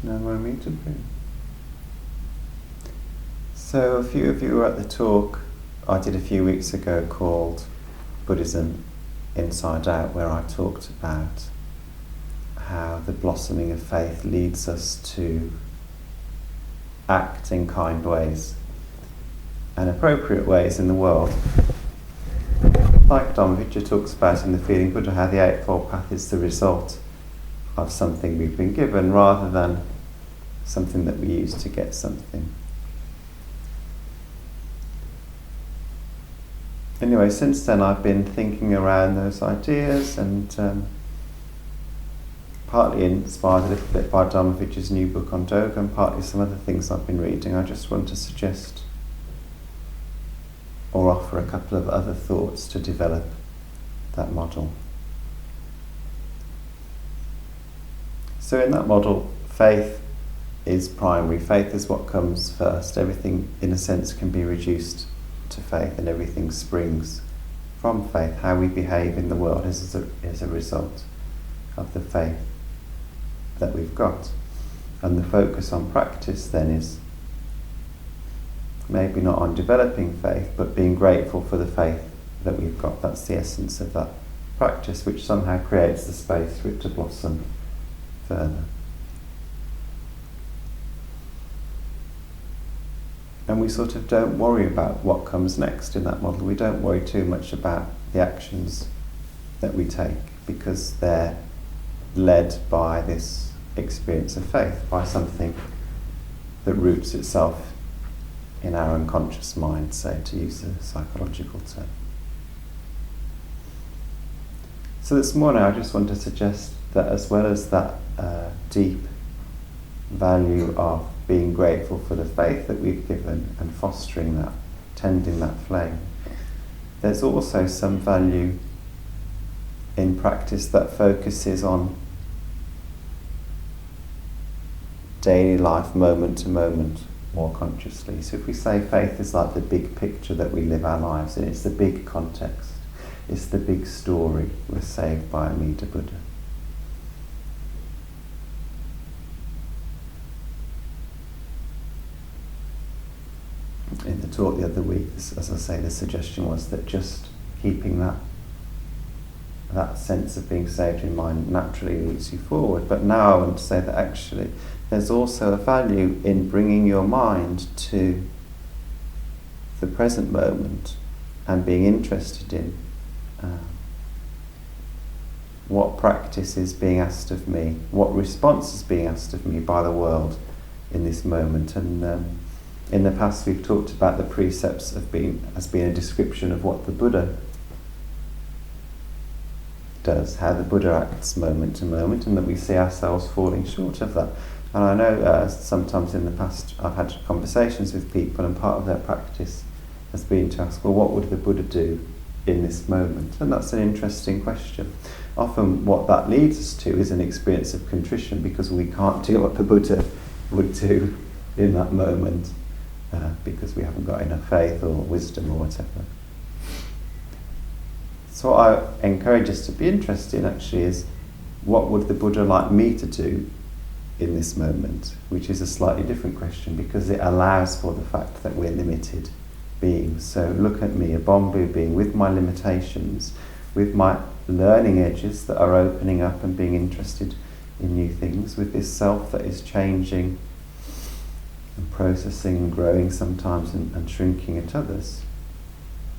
No more immutability. So a few of you were at the talk I did a few weeks ago called Buddhism Inside Out, where I talked about how the blossoming of faith leads us to act in kind ways and appropriate ways in the world. Like Dhammavichya talks about in the Feeling Buddha, how the Eightfold Path is the result of something we've been given rather than something that we use to get something. Anyway, since then I've been thinking around those ideas and partly inspired a little bit by Dhammavichya's new book on Doga and partly some other things I've been reading. I just want to suggest or offer a couple of other thoughts to develop that model. So in that model, faith is primary. Faith is what comes first. Everything, in a sense, can be reduced to faith, and everything springs from faith. How we behave in the world is a result of the faith that we've got. And the focus on practice then is maybe not on developing faith, but being grateful for the faith that we've got. That's the essence of that practice, which somehow creates the space for it to blossom further. And we sort of don't worry about what comes next in that model. We don't worry too much about the actions that we take because they're led by this experience of faith, by something that roots itself in our unconscious mind, say, to use a psychological term. So this morning I just want to suggest that as well as that deep value of being grateful for the faith that we've given and fostering that, tending that flame, there's also some value in practice that focuses on daily life, moment to moment, more consciously. So if we say faith is like the big picture that we live our lives in, it's the big context, it's the big story, we're saved by Amida Buddha. In the talk the other week, as I say, the suggestion was that just keeping that sense of being saved in mind naturally leads you forward. But now I want to say that actually there's also a value in bringing your mind to the present moment and being interested in what practice is being asked of me, what response is being asked of me by the world in this moment. And in the past we've talked about the precepts as being a description of what the Buddha does, how the Buddha acts moment to moment, and that we see ourselves falling short of that. And I know sometimes in the past I've had conversations with people and part of their practice has been to ask, well, what would the Buddha do in this moment? And that's an interesting question. Often what that leads us to is an experience of contrition because we can't do what the Buddha would do in that moment because we haven't got enough faith or wisdom or whatever. So what I encourage us to be interested in actually is what would the Buddha like me to do in this moment, which is a slightly different question because it allows for the fact that we're limited beings. So look at me, a Bombu being, with my limitations, with my learning edges that are opening up and being interested in new things, with this self that is changing and processing and growing sometimes and shrinking at others.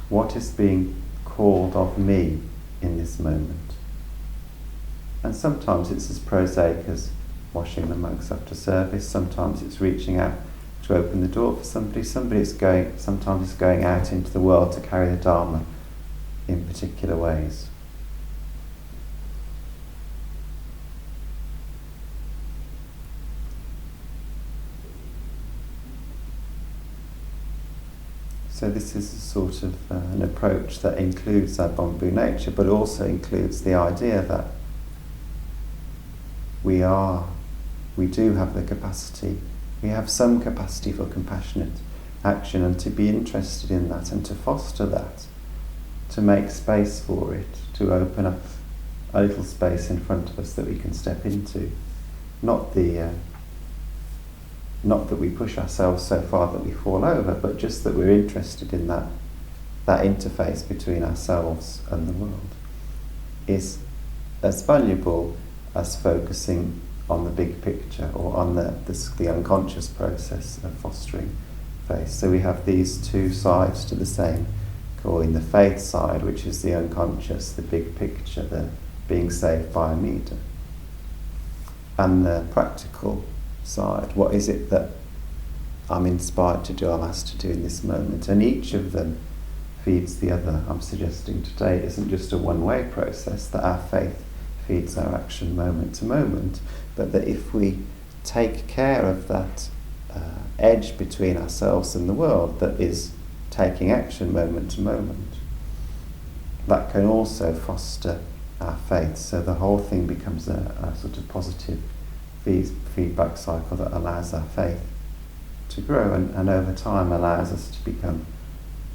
What is being called of me in this moment? And sometimes it's as prosaic as washing the mugs after service, sometimes it's reaching out to open the door for somebody, sometimes it's going out into the world to carry the Dharma in particular ways. So this is a sort of an approach that includes our Bombu nature, but also includes the idea that we do have the capacity, we have some capacity for compassionate action, and to be interested in that and to foster that, to make space for it, to open up a little space in front of us that we can step into. Not the not that we push ourselves so far that we fall over, but just that we're interested in that interface between ourselves and the world, is as valuable as focusing on the big picture or on the unconscious process of fostering faith. So we have these two sides to the same coin: the faith side, which is the unconscious, the big picture, the being saved by a meter, and the practical side. What is it that I'm inspired to do, I'm asked to do in this moment? And each of them feeds the other. I'm suggesting today it isn't just a one-way process, that our faith feeds our action moment to moment, but that if we take care of that edge between ourselves and the world that is taking action moment to moment, that can also foster our faith. So the whole thing becomes a sort of positive feedback cycle that allows our faith to grow and over time allows us to become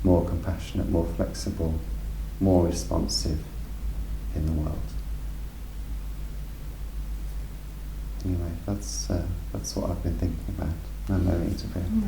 more compassionate, more flexible, more responsive in the world. Anyway, that's what I've been thinking about. No need to be.